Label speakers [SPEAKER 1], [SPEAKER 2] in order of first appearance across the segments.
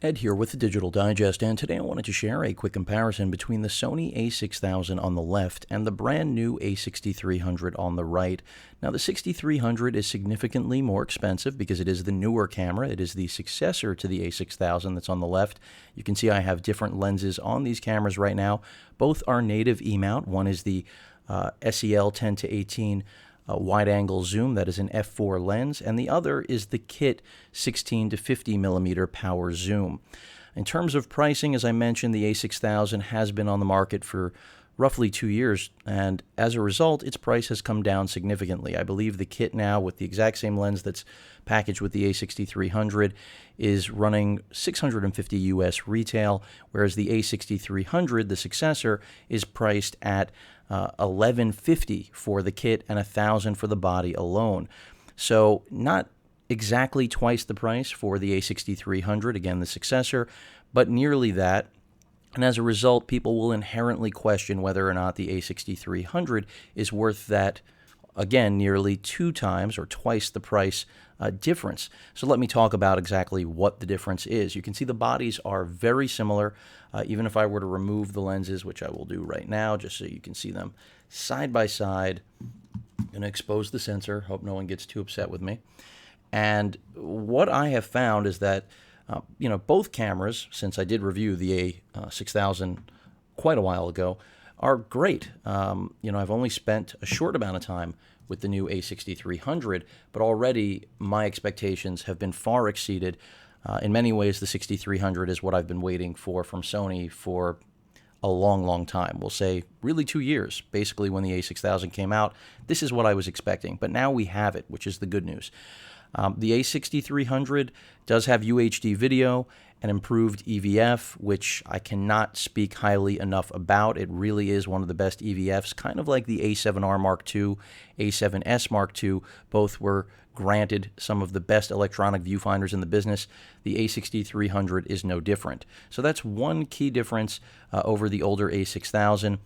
[SPEAKER 1] Ed here with the Digital Digest, and today I wanted to share a quick comparison between the Sony A6000 on the left and the brand new A6300 on the right. Now, the 6300 is significantly more expensive because it is the newer camera. It is the successor to the A6000 that's on the left. You can see I have different lenses on these cameras right now. Both are native E-mount. One is the SEL 10 to 18 wide-angle zoom, that is an f4 lens, and the other is the kit 16 to 50 millimeter power zoom. In terms of pricing, as I mentioned, the A6000 has been on the market for roughly 2 years, and as a result, its price has come down significantly. I believe the kit now, with the exact same lens that's packaged with the A6300, is running $650 US retail, whereas the A6300, the successor, is priced at $1,150 for the kit and $1,000 for the body alone. So not exactly twice the price for the A6300, again the successor, but nearly that. And as a result, people will inherently question whether or not the A6300 is worth that, again, nearly 2 times or twice the price difference. So let me talk about exactly what the difference is. You can see the bodies are very similar. Even if I were to remove the lenses, which I will do right now, just so you can see them side by side. I'm going to expose the sensor. Hope no one gets too upset with me. And what I have found is that both cameras, since I did review the A6000 quite a while ago, are great. I've only spent a short amount of time with the new A6300, but already my expectations have been far exceeded. In many ways, the 6300 is what I've been waiting for from Sony for a long, long time. We'll say really 2 years. Basically, when the A6000 came out, this is what I was expecting. But now we have it, which is the good news. The A6300 does have UHD video and improved EVF, which I cannot speak highly enough about. It really is one of the best EVFs, kind of like the A7R Mark II, A7S Mark II. Both were granted some of the best electronic viewfinders in the business. The A6300 is no different. So that's one key difference over the older A6000.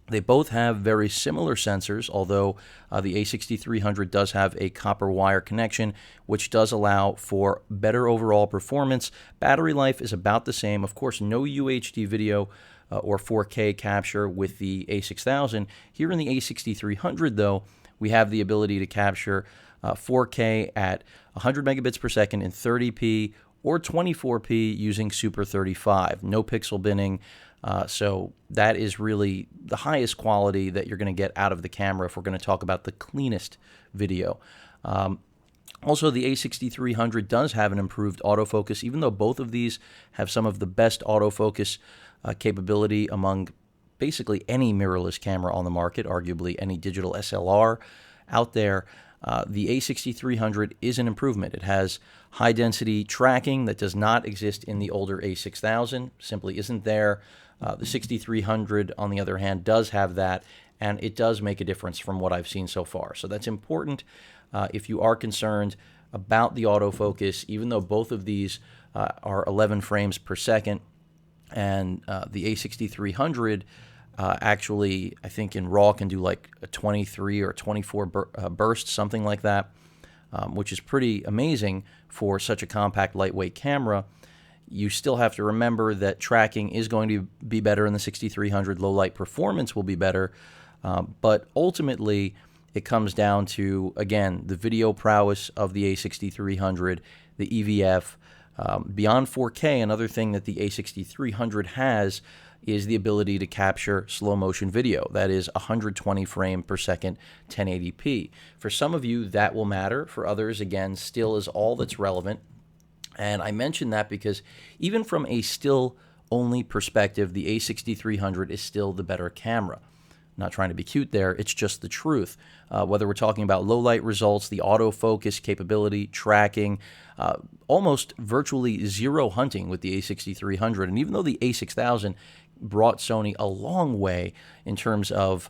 [SPEAKER 1] They both have very similar sensors, although the A6300 does have a copper wire connection, which does allow for better overall performance. Battery life is about the same. Of course, no UHD video or 4K capture with the A6000. Here in the A6300, though, we have the ability to capture 4K at 100 megabits per second in 30p or 24p using Super 35. No pixel binning. So that is really the highest quality that you're going to get out of the camera if we're going to talk about the cleanest video. Also, the A6300 does have an improved autofocus, even though both of these have some of the best autofocus capability among basically any mirrorless camera on the market, arguably any digital SLR out there. The A6300 is an improvement. It has high-density tracking that does not exist in the older A6000, simply isn't there. The 6300, on the other hand, does have that, and it does make a difference from what I've seen so far. So that's important if you are concerned about the autofocus, even though both of these are 11 frames per second, and the A6300 actually, I think in RAW can do like a 23 or 24 bursts, something like that, which is pretty amazing for such a compact, lightweight camera. You still have to remember that tracking is going to be better in the 6300. Low light performance will be better. But ultimately, it comes down to, again, the video prowess of the A6300, the EVF. Beyond 4K, another thing that the A6300 has is the ability to capture slow motion video. That is 120 frame per second, 1080p. For some of you, that will matter. For others, again, still is all that's relevant. And I mention that because even from a still-only perspective, the A6300 is still the better camera. I'm not trying to be cute there, it's just the truth. Whether we're talking about low-light results, the autofocus capability, tracking, almost virtually zero hunting with the A6300. And even though the A6000 brought Sony a long way in terms of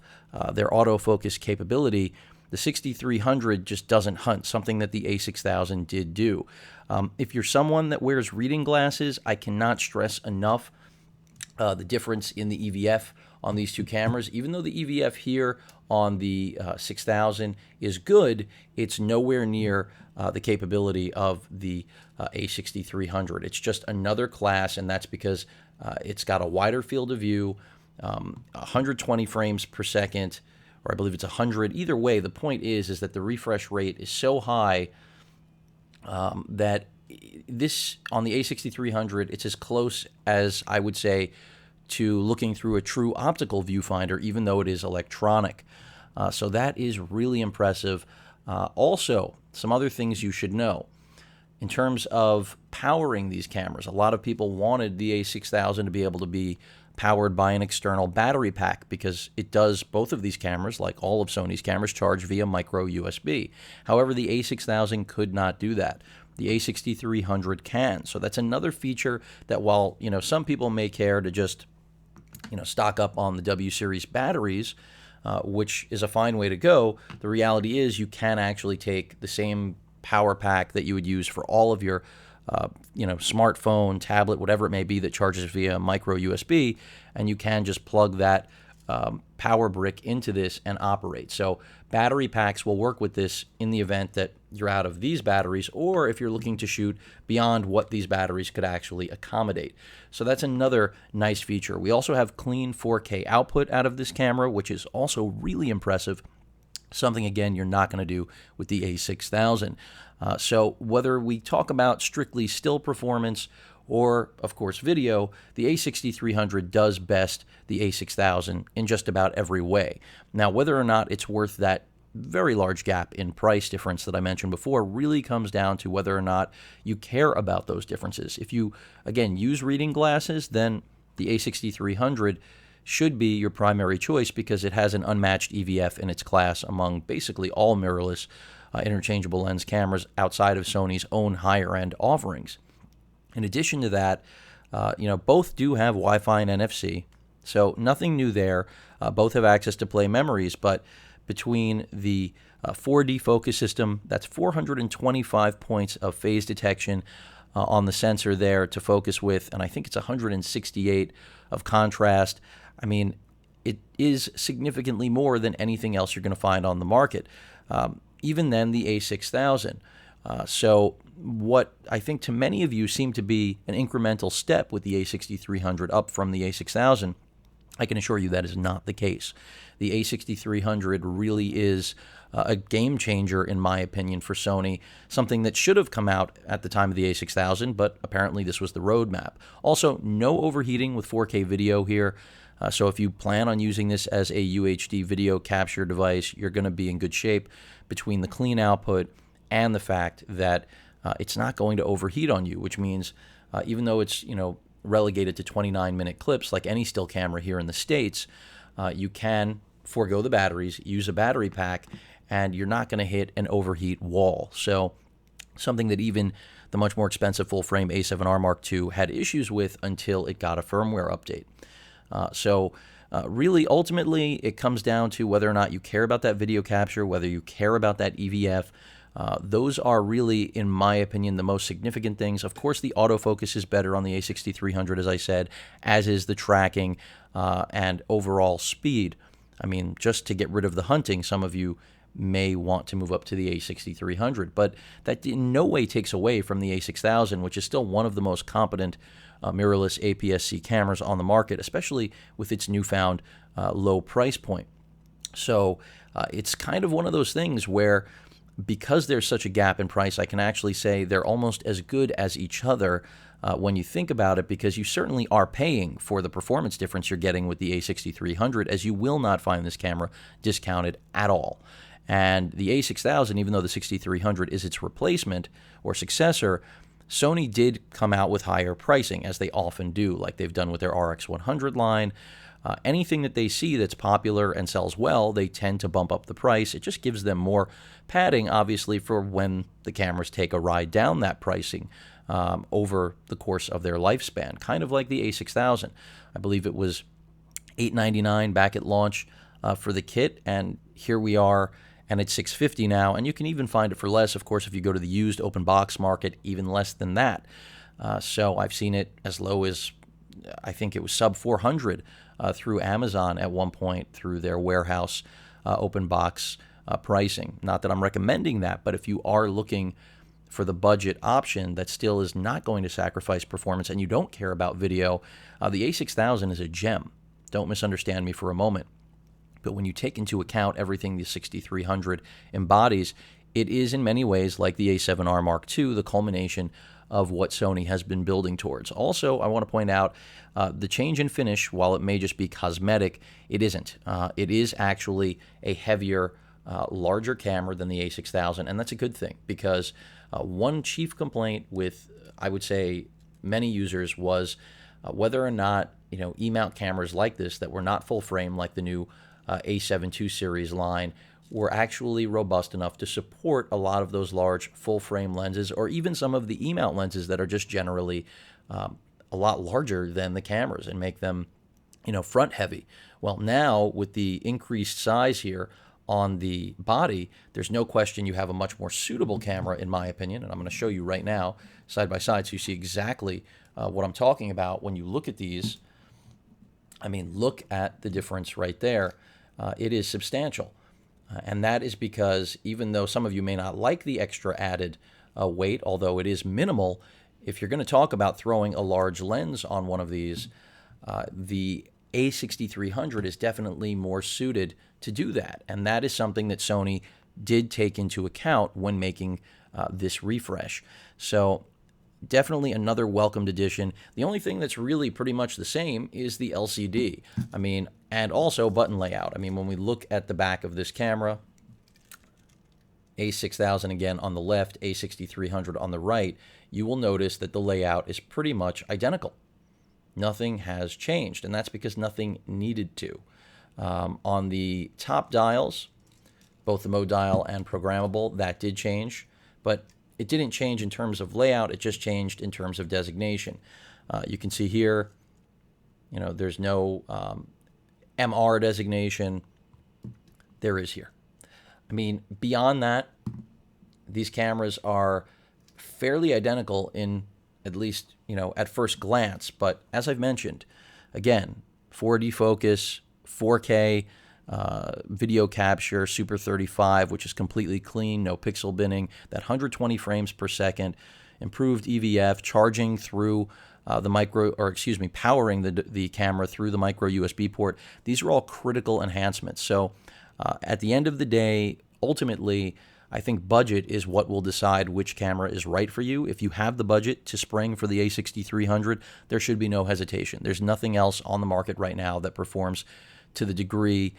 [SPEAKER 1] their autofocus capability, the 6300 just doesn't hunt, something that the A6000 did do. If you're someone that wears reading glasses, I cannot stress enough the difference in the EVF on these two cameras. Even though the EVF here on the 6000 is good, it's nowhere near the capability of the A6300. It's just another class, and that's because it's got a wider field of view, 120 frames per second, or I believe it's 100. Either way, the point is that the refresh rate is so high that this, on the A6300, it's as close as I would say to looking through a true optical viewfinder, even though it is electronic. So that is really impressive. Also, some other things you should know. In terms of powering these cameras, a lot of people wanted the A6000 to be able to be powered by an external battery pack because it does, both of these cameras, like all of Sony's cameras, charge via micro USB. However, the A6000 could not do that. The A6300 can. So that's another feature that, while some people may care to just stock up on the W series batteries, which is a fine way to go, the reality is you can actually take the same power pack that you would use for all of your smartphone, tablet, whatever it may be that charges via micro USB, and you can just plug that power brick into this and operate. So battery packs will work with this in the event that you're out of these batteries, or if you're looking to shoot beyond what these batteries could actually accommodate. So that's another nice feature. We also have clean 4K output out of this camera, which is also really impressive. Something, again, you're not going to do with the A6000. So whether we talk about strictly still performance or, of course, video, the A6300 does best the A6000 in just about every way. Now, whether or not it's worth that very large gap in price difference that I mentioned before really comes down to whether or not you care about those differences. If you, again, use reading glasses, then the A6300 should be your primary choice because it has an unmatched EVF in its class among basically all mirrorless interchangeable lens cameras outside of Sony's own higher-end offerings. In addition to that, both do have Wi-Fi and NFC, so nothing new there. Both have access to play memories, but between the 4D focus system, that's 425 points of phase detection on the sensor there to focus with, and I think it's 168 of contrast. I mean, it is significantly more than anything else you're going to find on the market. Even then, the A6000. So what I think to many of you seemed to be an incremental step with the A6300 up from the A6000, I can assure you that is not the case. The A6300 really is a game changer, in my opinion, for Sony, something that should have come out at the time of the A6000, but apparently this was the roadmap. Also, no overheating with 4K video here. So if you plan on using this as a UHD video capture device, you're going to be in good shape between the clean output and the fact that it's not going to overheat on you, which means even though it's relegated to 29-minute clips like any still camera here in the States, you can forego the batteries, use a battery pack, and you're not going to hit an overheat wall. So something that even the much more expensive full-frame A7R Mark II had issues with until it got a firmware update. Really, ultimately, it comes down to whether or not you care about that video capture, whether you care about that EVF. Those are really, in my opinion, the most significant things. Of course, the autofocus is better on the A6300, as I said, as is the tracking and overall speed. I mean, just to get rid of the hunting, some of you may want to move up to the A6300, but that in no way takes away from the A6000, which is still one of the most competent mirrorless aps-c cameras on the market, especially with its newfound low price point. So it's kind of one of those things where, because there's such a gap in price, I can actually say they're almost as good as each other when you think about it, because you certainly are paying for the performance difference you're getting with the A6300, as you will not find this camera discounted at all. And the A6000, even though the 6300 is its replacement or successor, Sony did come out with higher pricing, as they often do, like they've done with their RX100 line. Anything that they see that's popular and sells well, they tend to bump up the price. It just gives them more padding, obviously, for when the cameras take a ride down that pricing over the course of their lifespan, kind of like the A6000. I believe it was $899 back at launch for the kit, and here we are, and it's $650 now, and you can even find it for less, of course, if you go to the used open box market, even less than that. So I've seen it as low as I think it was sub 400 through Amazon at one point through their warehouse open box pricing. Not that I'm recommending that, but if you are looking for the budget option that still is not going to sacrifice performance and you don't care about video, the A6000 is a gem. Don't misunderstand me for a moment. But when you take into account everything the 6300 embodies, it is in many ways like the A7R Mark II, the culmination of what Sony has been building towards. Also, I want to point out the change in finish, while it may just be cosmetic, it isn't. It is actually a heavier, larger camera than the A6000, and that's a good thing because one chief complaint with, I would say, many users was whether or not E-mount cameras like this that were not full frame, like the new A7 II series line, were actually robust enough to support a lot of those large full frame lenses, or even some of the E-mount lenses that are just generally a lot larger than the cameras and make them front heavy. Well, now with the increased size here on the body, there's no question you have a much more suitable camera, in my opinion, and I'm going to show you right now side by side so you see exactly what I'm talking about. When you look at these, I mean, look at the difference right there. It is substantial, and that is because even though some of you may not like the extra added weight, although it is minimal, if you're going to talk about throwing a large lens on one of these, the A6300 is definitely more suited to do that. And that is something that Sony did take into account when making this refresh. So definitely another welcomed addition. The only thing that's really pretty much the same is the LCD. I mean, and also button layout. I mean, when we look at the back of this camera, A6000 again on the left, A6300 on the right, you will notice that the layout is pretty much identical. Nothing has changed, and that's because nothing needed to. On the top dials, both the mode dial and programmable, that did change, but it didn't change in terms of layout, it just changed in terms of designation. You can see here, there's no MR designation. There is here. I mean, beyond that, these cameras are fairly identical in at least, at first glance. But as I've mentioned, again, 4D focus, 4K video capture, Super 35, which is completely clean, no pixel binning, that 120 frames per second, improved EVF, charging through powering the camera through the micro USB port. These are all critical enhancements. So at the end of the day, ultimately, I think budget is what will decide which camera is right for you. If you have the budget to spring for the A6300, there should be no hesitation. There's nothing else on the market right now that performs to the degree,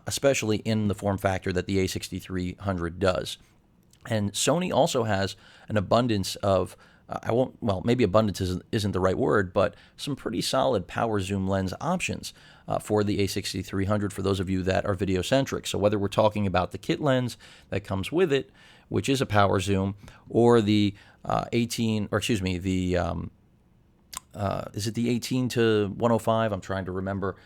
[SPEAKER 1] especially in the form factor that the A6300 does. And Sony also has an abundance of, maybe abundance isn't the right word, but some pretty solid power zoom lens options for the A6300 for those of you that are video centric. So whether we're talking about the kit lens that comes with it, which is a power zoom, or the is it the 18 to 105? I'm trying to remember.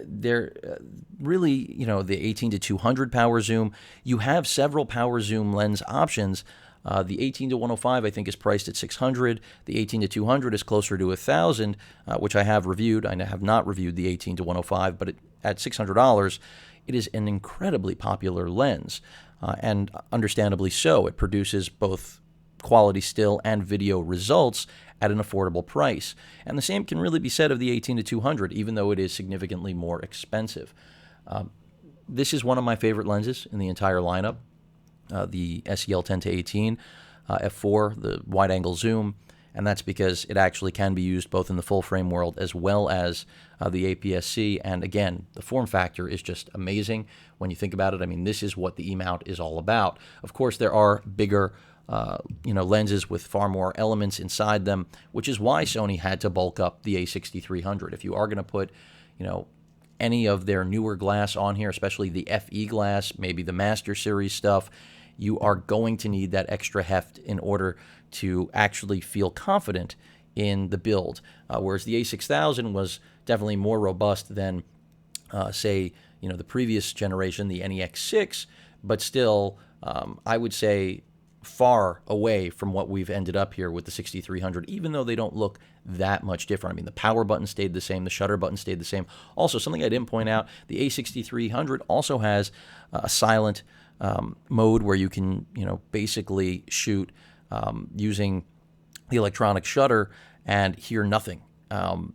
[SPEAKER 1] They're really, the 18 to 200 power zoom. You have several power zoom lens options. The 18 to 105, I think, is priced at $600. The 18 to 200 is closer to $1,000, which I have reviewed. I have not reviewed the 18 to 105, but at $600, it is an incredibly popular lens, and understandably so. It produces both quality still and video results at an affordable price. And the same can really be said of the 18 to 200, even though it is significantly more expensive. This is one of my favorite lenses in the entire lineup. The SEL 10 to 18 f4, the wide-angle zoom, and that's because it actually can be used both in the full-frame world as well as the aps-c. And again, the form factor is just amazing when you think about it. I mean, this is what the E-mount is all about. Of course, there are bigger lenses with far more elements inside them, which is why Sony had to bulk up the A6300. If you are going to put, any of their newer glass on here, especially the FE glass, maybe the Master Series stuff, you are going to need that extra heft in order to actually feel confident in the build. Whereas the A6000 was definitely more robust than, say, the previous generation, the NEX6, but still, I would say, far away from what we've ended up here with the 6300, even though they don't look that much different. I mean, the power button stayed the same, the shutter button stayed the same. Also, something I didn't point out, the A6300 also has a silent mode where you can, basically shoot using the electronic shutter and hear nothing.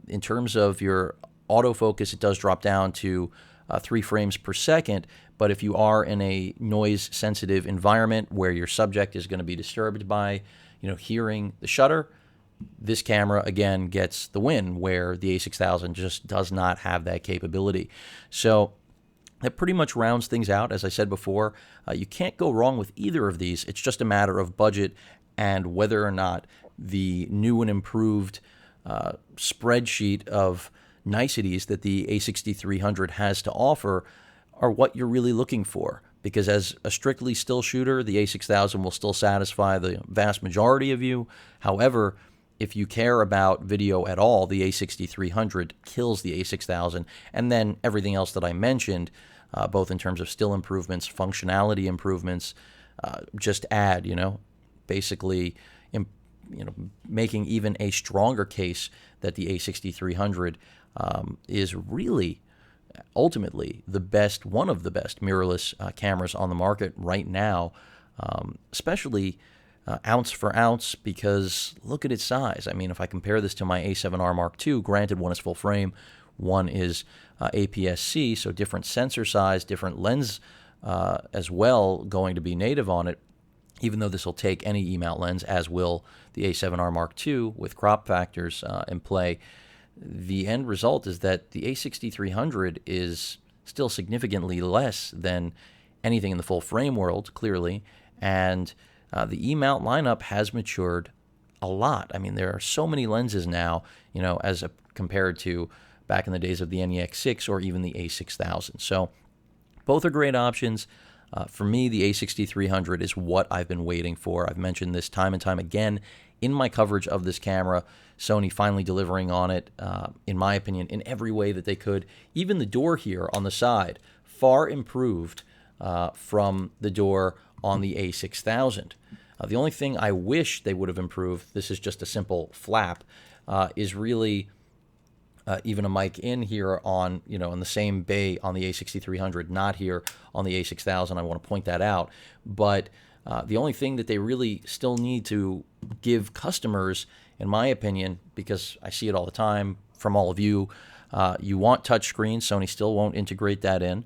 [SPEAKER 1] In terms of your autofocus, it does drop down to 3 frames per second, but if you are in a noise-sensitive environment where your subject is going to be disturbed by, hearing the shutter, this camera, again, gets the win, where the A6000 just does not have that capability. So that pretty much rounds things out. As I said before, you can't go wrong with either of these. It's just a matter of budget and whether or not the new and improved spreadsheet of niceties that the A6300 has to offer are what you're really looking for. Because as a strictly still shooter, the A6000 will still satisfy the vast majority of you. However, if you care about video at all, the A6300 kills the A6000. And then everything else that I mentioned, both in terms of still improvements, functionality improvements, just add, basically, making even a stronger case that the A6300 is really ultimately the best, one of the best mirrorless cameras on the market right now, especially ounce for ounce, because look at its size. I mean, if I compare this to my A7R Mark II, granted one is full frame, one is aps-c, so different sensor size, different lens as well going to be native on it, even though this will take any E-mount lens, as will the A7R Mark II with crop factors in play. The end result is that the A6300 is still significantly less than anything in the full frame world, clearly, and the E-mount lineup has matured a lot. I mean, there are so many lenses now, as compared to back in the days of the NEX6 or even the A6000. So both are great options. For me, the A6300 is what I've been waiting for. I've mentioned this time and time again in my coverage of this camera. Sony finally delivering on it, in my opinion, in every way that they could. Even the door here on the side, far improved from the door on the A6000. The only thing I wish they would have improved, this is just a simple flap, is really even a mic in here on, in the same bay on the A6300, not here on the A6000. I want to point that out. But the only thing that they really still need to give customers, in my opinion, because I see it all the time from all of you, you want touchscreen. Sony still won't integrate that in.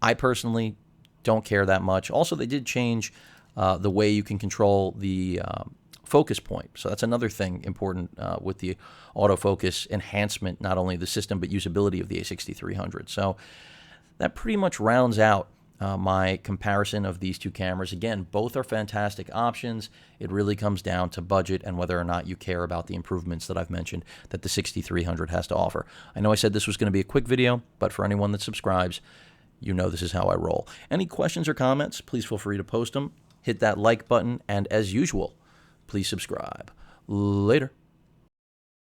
[SPEAKER 1] I personally don't care that much. Also, they did change the way you can control the focus point. So that's another thing important with the autofocus enhancement, not only the system but usability of the A6300. So that pretty much rounds out my comparison of these two cameras. Again, both are fantastic options. It really comes down to budget and whether or not you care about the improvements that I've mentioned that the 6300 has to offer. I know I said this was going to be a quick video, but for anyone that subscribes, this is how I roll. Any questions or comments, please feel free to post them. Hit that like button, and as usual, please subscribe. Later.